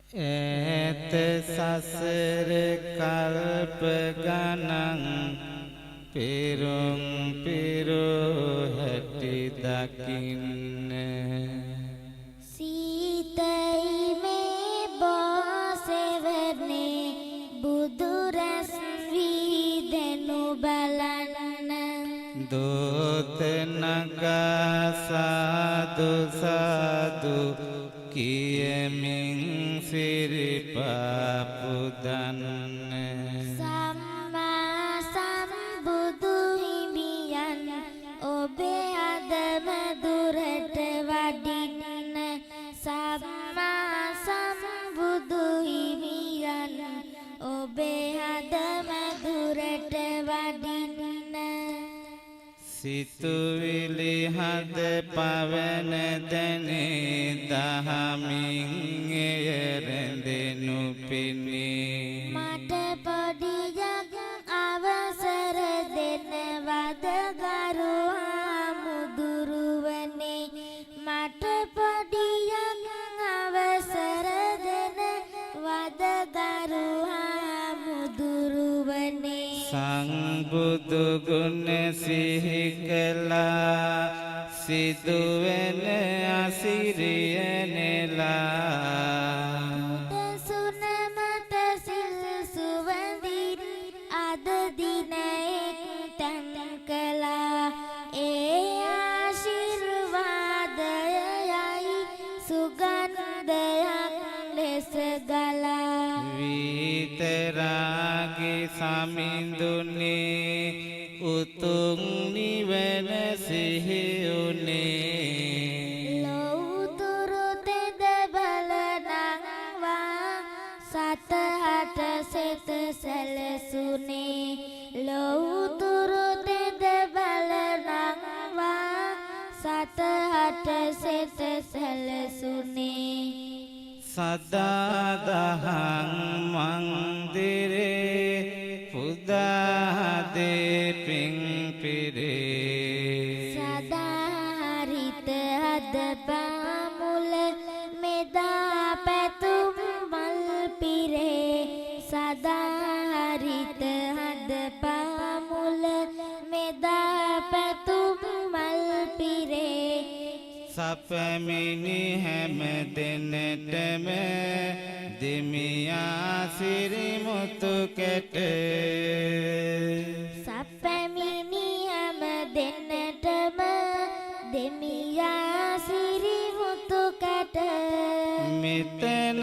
ඈත සසර කල්ප ගණන් පෙරුම් හැටි දකින්න සීතයි මේ බෝසෙවනේ බුදු රැස් වී දෙනු බලන්න දෝත නගා සාදු සාදු කියමින් සිරිපා පුදන්න සම්මා සම්බුදු හිමියන් ඔබේ අදම දුරට වඩින්න සම්මා සම්බුදු හිමියන් ඔබේ අදම දුරට වඩින්න සිතුවිලි හද පවන දැනේ දහමින් එය රැඳෙනු පෙනේ මට පොඩියක් අවසර දෙනවද ගරු හාමුදුරුවනේ මට පොඩියක් අවසර දෙනවද ගරු හාමුදුරුවනේ සංබුදු ගුණ සිහි කළා සිදුවෙන අසිරිය නෙලා සුන මත සිල් සුවඳින් අද දිනයක් තන් කළා ඒ ආශිර්වාදයයි සුගන්ධයක් ලෙස ගලා විතරාගේ සමිඳුනේ උතුම් නිවන සිහි උනේ ලෞතුරු තෙද බලනංවා සතහට සෙත සැලසුනේ ලෞතුරු තෙද බලනංවා සතහට සෙත සැලසුනේ සදා දහම් මන්දිරේ පුදා දෙපින් පිරේ සදාරිත හද පාමුල මෙදා පැතුම් මල් පිරේ සදාරිත හද පාමුල මෙදා පැතුම් මල් පිරේ සපමිනි හැම දෙනටම දෙමියා සිරිමුතු කැට සපමිනි හැම දෙනටම දෙමියා සිරිමුතු කැට මෙතන